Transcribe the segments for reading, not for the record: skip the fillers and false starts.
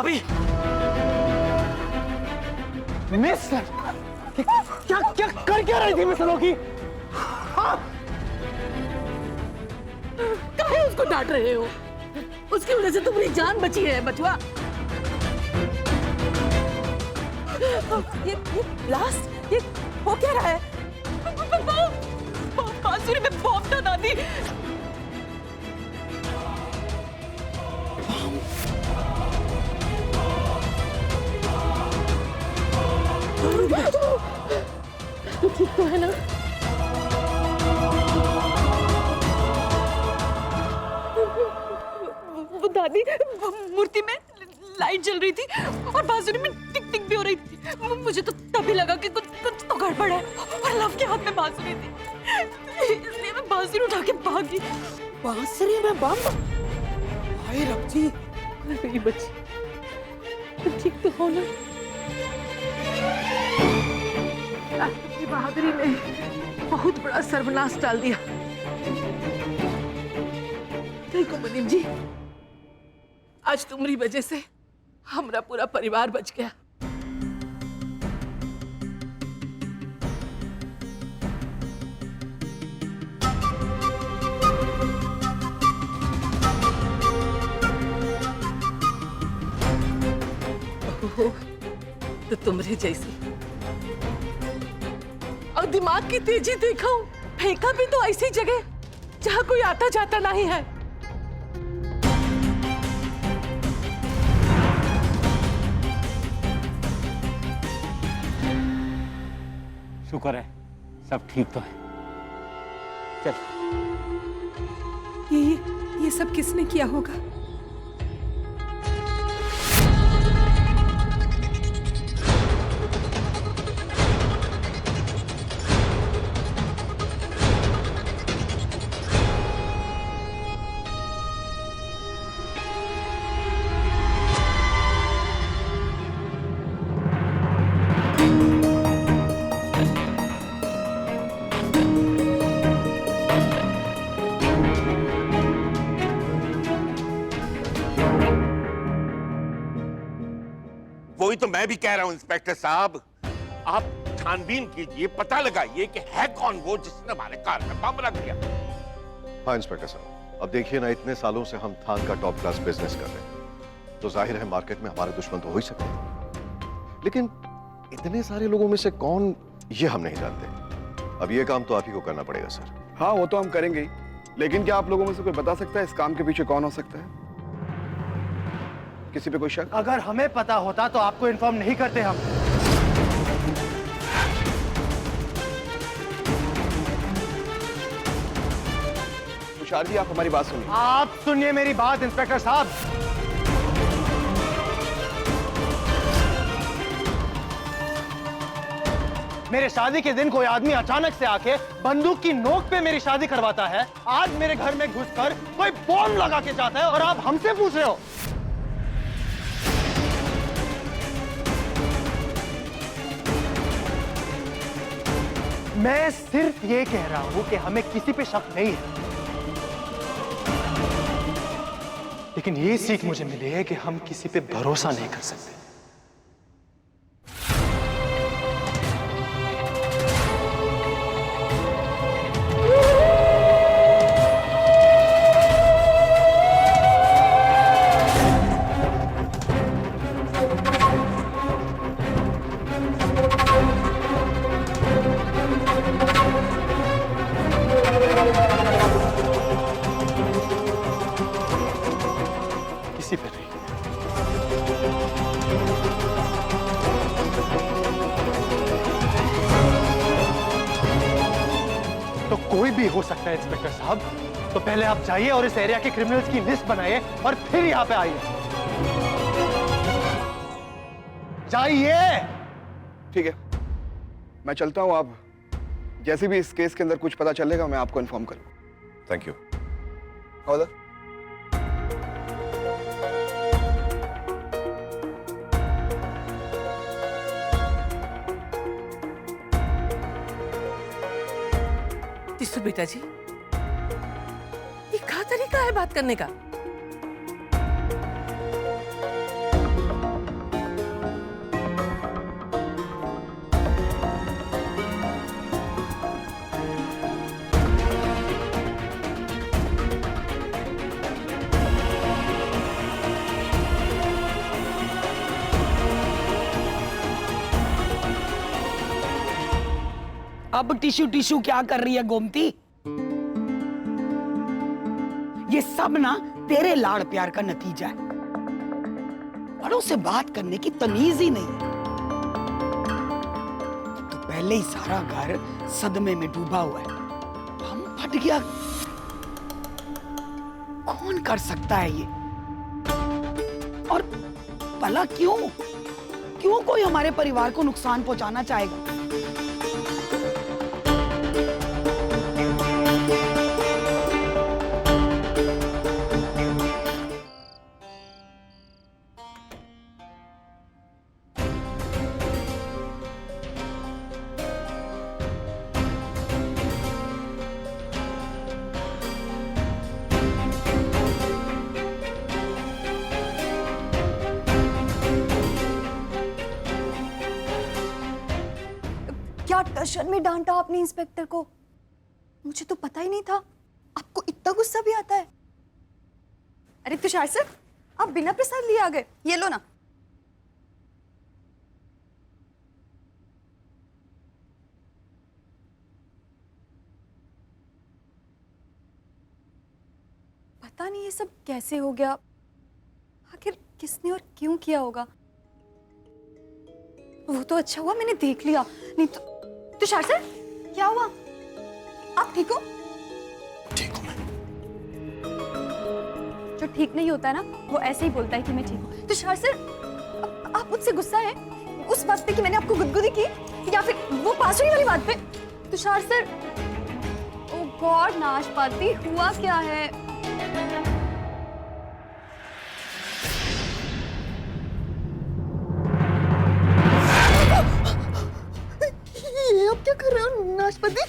भाभी। मिस क्या क्या कर क्या रही थी मिस लोकी? हाँ? काहे उसको डांट रहे हो? उसकी वजह से तुम्हारी जान बची है बचवा। ये ब्लास्ट, ये हो क्या रहा है? बांसुरी में बॉम्ब था दादी। तो ठीक तो है ना? वो दादी मूर्ति में लाइट जल रही थी और बांसुरी में टिक टिक भी हो रही थी। मुझे तो तभी लगा कि कुछ कुछ तो गड़बड़ है और लव के हाथ में बांसुरी थी, इसलिए मैं बांसुरी उठा के भागी। बांसुरी में बम? हाय रब्जी, मेरी बच्ची ठीक तो हो ना? आपकी बहादुरी ने बहुत बड़ा सर्वनाश डाल दिया। देखो मुनीम जी, आज तुम्हारी वजह से हमारा पूरा परिवार बच गया। ओहो, तो तुम्हारे जैसी और दिमाग की तेजी देखो, फेंका भी तो ऐसी जगह जहां कोई आता जाता नहीं है। शुक्र है सब ठीक तो है। चल। ये सब किसने किया होगा? वही तो मैं भी कह रहा हूं इंस्पेक्टर साहब, आप छानबीन कीजिए, पता लगाइए कि है कौन वो जिसने हमारे कार में बम रख दिया। हाँ इंस्पेक्टर साहब, अब देखिए ना, इतने सालों से हम थान का टॉप क्लास बिजनेस कर रहे हैं, तो जाहिर है मार्केट में हमारे दुश्मन तो हो ही सकते हैं, लेकिन इतने सारे लोगों में से कौन, ये हम नहीं जानते। अब ये काम तो आप ही को करना पड़ेगा सर। हाँ वो तो हम करेंगे ही, लेकिन क्या आप लोगों में से कोई बता सकता है इस काम के पीछे कौन हो सकता है? किसी पे कोई शक? अगर हमें पता होता तो आपको इन्फॉर्म नहीं करते हम। तुषार जी, आप हमारी बात सुनिए। आप सुनिए मेरी बात इंस्पेक्टर साहब। मेरे शादी के दिन कोई आदमी अचानक से आके बंदूक की नोक पे मेरी शादी करवाता है। आज मेरे घर में घुसकर कोई बॉम्ब लगा के जाता है और आप हमसे पूछ रहे हो। मैं सिर्फ ये कह रहा हूं कि हमें किसी पे शक नहीं है, लेकिन ये सीख मुझे मिली है कि हम किसी पे भरोसा नहीं कर सकते। किसी पे नहीं। तो कोई भी हो सकता है इंस्पेक्टर साहब। तो पहले आप जाइए और इस एरिया के क्रिमिनल्स की लिस्ट बनाइए और फिर यहाँ पे आइए। जाइए। ठीक है, मैं चलता हूँ। आप जैसे भी इस केस के अंदर कुछ पता चलेगा मैं आपको इन्फॉर्म करूँ। Thank you. हवलदार। तिस्सू बेटा जी, ये क्या तरीका है बात करने का? अब टिश्यू टिश्यू क्या कर रही है गोमती? ये सब ना तेरे लाड़ प्यार का नतीजा है। बड़ों से बात करने की तमीज ही नहीं। तो पहले ही सारा घर सदमे में डूबा हुआ है, हम फट गया। कौन कर सकता है ये? और भला क्यों कोई हमारे परिवार को नुकसान पहुंचाना चाहेगा? क्या टशन में डांटा आपने इंस्पेक्टर को? मुझे तो पता ही नहीं था आपको इतना गुस्सा भी आता है। अरे तुषार सर, आप बिना प्रसाद लिए आ गए। ये लो ना। पता नहीं ये सब कैसे हो गया, आखिर किसने और क्यों किया होगा। वो तो अच्छा हुआ मैंने देख लिया, नहीं तो। तुषार सर, क्या हुआ? आप ठीक हो? ठीक हूं मैं। जो ठीक नहीं होता है ना, वो ऐसे ही बोलता है कि मैं ठीक हूँ। तुषार सर, आप मुझसे गुस्सा है उस बात पे कि मैंने आपको गुदगुदी की, या फिर वो बांसुरी वाली बात पे? तुषार सर, ओ गॉड नाशपाती, हुआ क्या है? ये आप क्या कर रहे हो नाशपाती?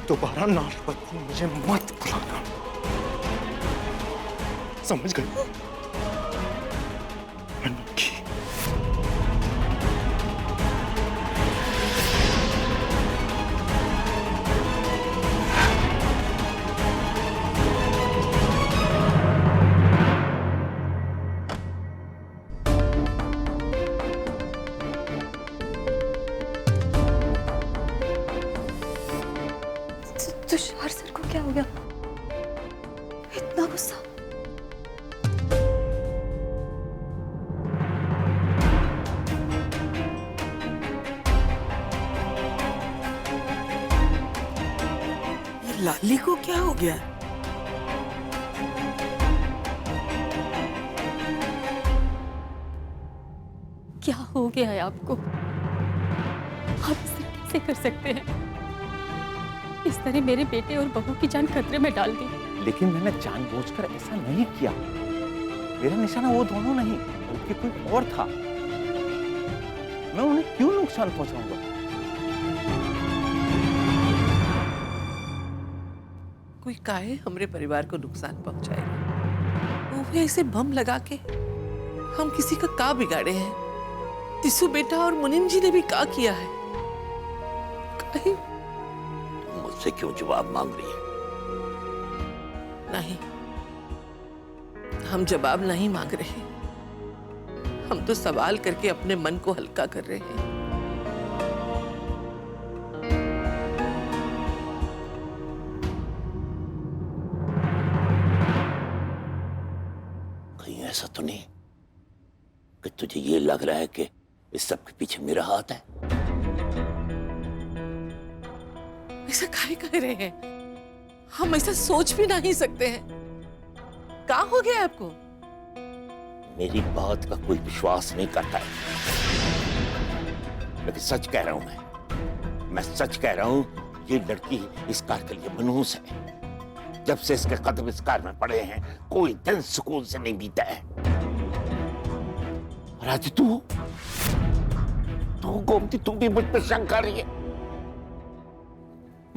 दोबारा नाशपाती मुझे मत बुलाना, समझ गई? अनोखी। तुषार सर को क्या हो गया? इतना गुस्सा? ये लाली को क्या हो गया? क्या हो गया है आपको? आप इसे कैसे कर सकते हैं? इस तरह मेरे बेटे और बहू की जान खतरे में डाल दी। लेकिन मैंने जानबूझकर ऐसा नहीं किया। मेरा निशाना वो दोनों नहीं बल्कि कोई और था। मैं उन्हें क्यों नुकसान पहुंचाऊंगा? कोई काहे हमरे परिवार को नुकसान पहुंचाएगा? वो भी ऐसे बम लगा के। हम किसी का का बिगाड़े हैं? तिसु बेटा और मुनिम जी ने भी का किया है? काहे? मुझसे क्यों जवाब मांग रही है? नहीं, हम जवाब नहीं मांग रहे। हम तो सवाल करके अपने मन को हल्का कर रहे हैं। कहीं ऐसा तो नहीं कि तुझे ये लग रहा है कि इस सब के पीछे मेरा हाथ है? ऐसा काहे कह रहे हैं? हम ऐसा सोच भी नहीं सकते हैं। क्या हो गया आपको? मेरी बात का कोई विश्वास नहीं करता है, लेकिन सच कह रहा हूं। मैं सच कह रहा हूं, ये लड़की इस कार के लिए मनहूस है। जब से इसके कदम इस कार में पड़े हैं, कोई दिन सुकून से नहीं बीता है। और आज तू गोमती, तू भी मुझ पर शंका कर रही है।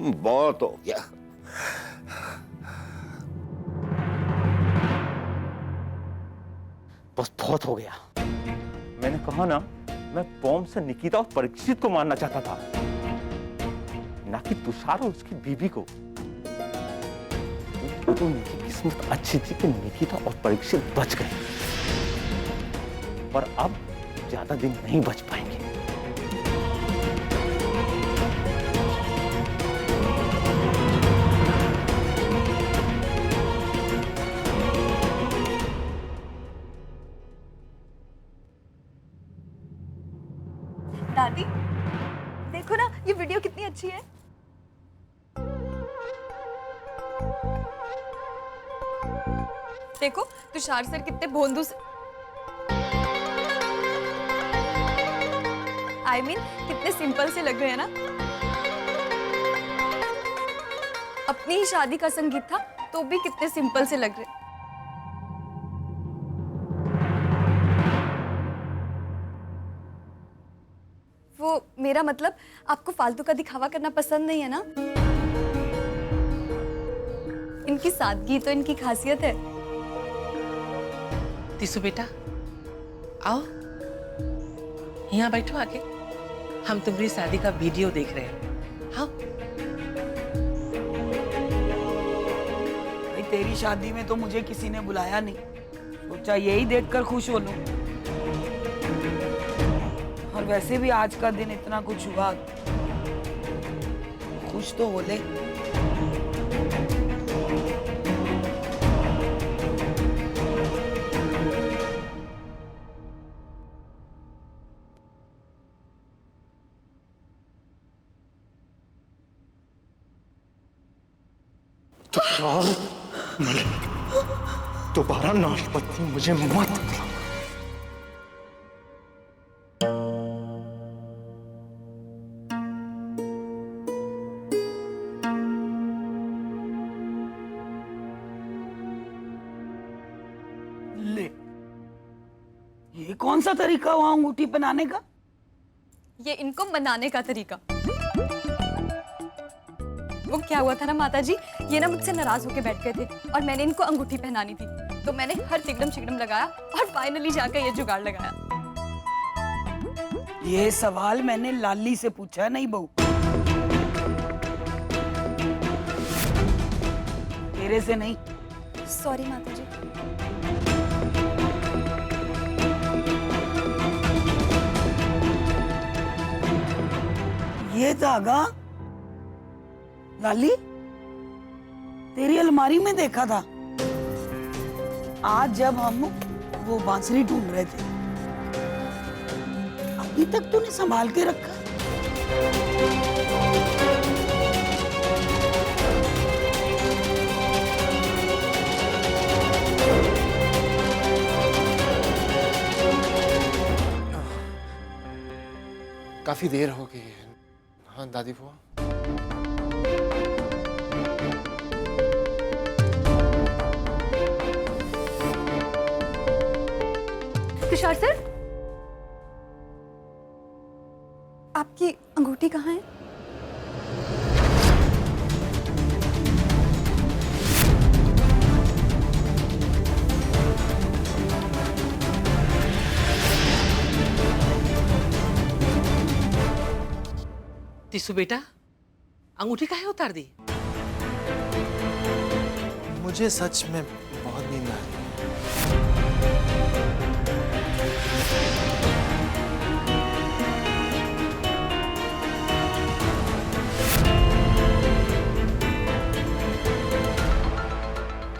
बहुत हो गया। बस बहुत हो गया। मैंने कहा ना, मैं बॉम्ब से निकिता और परीक्षित को मारना चाहता था, ना कि तुषार और उसकी बीवी को। वो तो उनकी किस्मत अच्छी थी कि निकिता और परीक्षित बच गए, पर अब ज्यादा दिन नहीं बच पाएंगे। दादी देखो ना, ये वीडियो कितनी अच्छी है। देखो तुषार सर कितने भोंदू से I mean, कितने सिंपल से लग रहे हैं ना। अपनी ही शादी का संगीत था तो भी कितने सिंपल से लग रहे। वो मेरा मतलब, आपको फालतू का दिखावा करना पसंद नहीं है ना। इनकी सादगी तो इनकी खासियत है। तिसु बेटा आओ, यहाँ बैठो आके, हम तुम्हारी शादी का वीडियो देख रहे हैं। हाँ भाई, तेरी शादी में तो मुझे किसी ने बुलाया नहीं, सोचा यही देखकर खुश हो लूं। और वैसे भी आज का दिन इतना कुछ हुआ, खुश तो हो ले। दोबारा नाशपत्ती मुझे मत। ले, ये कौन सा तरीका हुआ अंगूठी पहनाने का? ये इनको मनाने का तरीका। वो क्या हुआ था ना माताजी, ये ना मुझसे नाराज होके बैठ गए थे और मैंने इनको अंगूठी पहनानी थी, तो मैंने हर तिकड़म छिकड़म लगाया और फाइनली जाकर ये जुगाड़ लगाया। ये सवाल मैंने लाली से पूछा, नहीं बहू, तेरे से नहीं। सॉरी माताजी। ये धागा लाली तेरी अलमारी में देखा था आज जब हम वो बांसुरी ढूंढ रहे थे। अभी तक तूने संभाल के रखा। काफी देर हो गई है। हाँ दादी बुआ। तुषार सर, आपकी अंगूठी कहाँ है? तिसु बेटा, अंगूठी काहे उतार दी? मुझे सच में बहुत नींद आ रही है।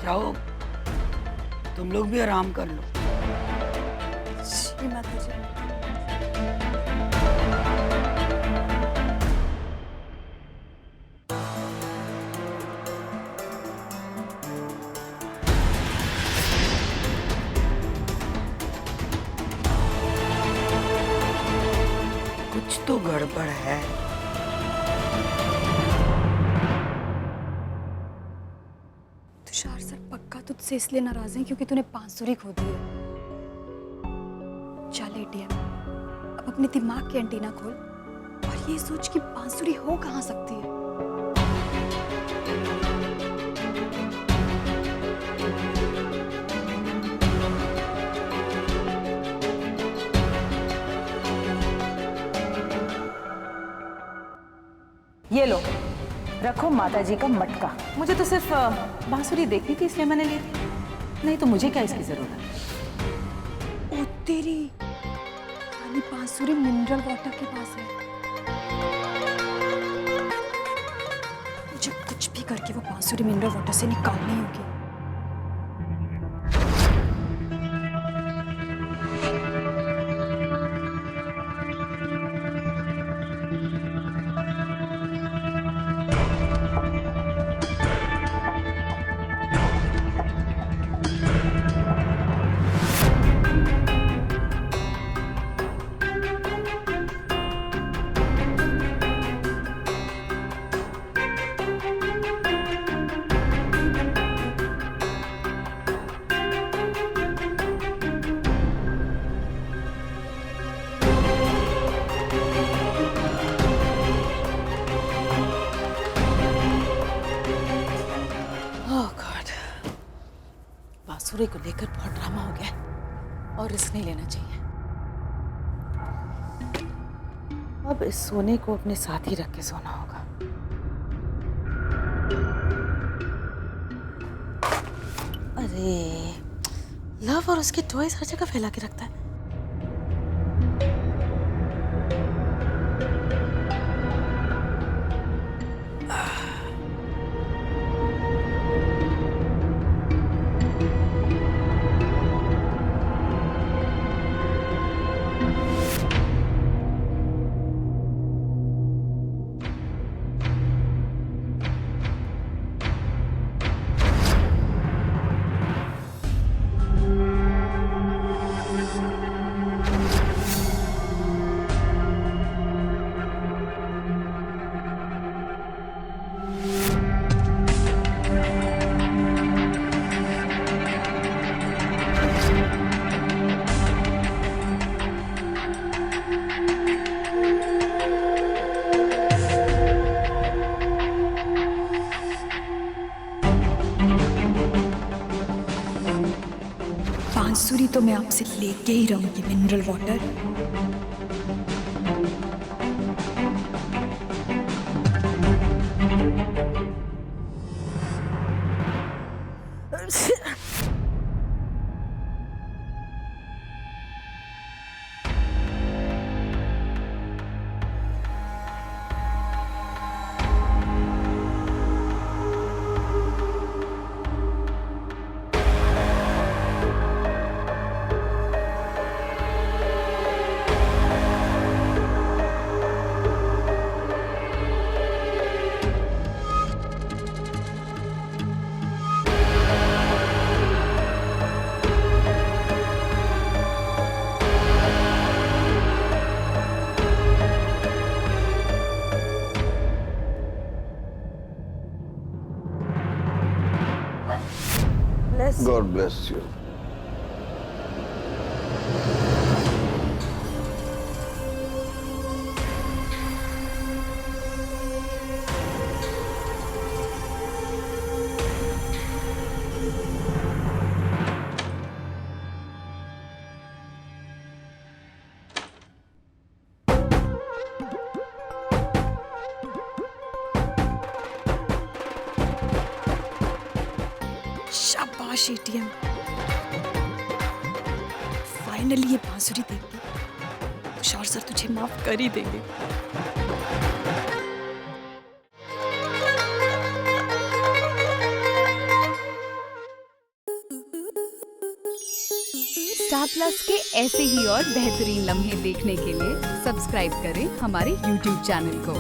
जाओ, तुम लोग भी आराम कर लो। जी माताजी। कुछ तो गड़बड़ है। तुषार सर पक्का तुझसे इसलिए नाराज हैं क्योंकि तूने बांसुरी खो दी है। चल एटीएम, अब अपने दिमाग की एंटीना खोल और ये सोच कि बांसुरी हो कहाँ सकती है। ये लो, रखो माता जी का मटका। मुझे तो सिर्फ बांसुरी देखनी थी इसलिए मैंने ली थी, नहीं तो मुझे क्या इसकी जरूरत। ओ तेरी, यानी बांसुरी मिनरल वाटर के पास है। मुझे कुछ भी करके वो बांसुरी मिनरल वाटर से निकालनी होगी। बांसुरी को लेकर बहुत ड्रामा हो गया और रिस्क नहीं लेना चाहिए। अब इस सोने को अपने साथ ही रख के सोना होगा। अरे लव और उसके टॉयज हर जगह फैला के रखता है। बांसुरी तो मैं आपसे लेके ही रहूंगी mineral water. God bless you. शाबाश एटीएम, फाइनली ये बांसुरी देंगे। तुषार सर तुझे माफ कर ही देंगे। स्टार प्लस के ऐसे ही और बेहतरीन लम्हे देखने के लिए सब्सक्राइब करें हमारे YouTube चैनल को।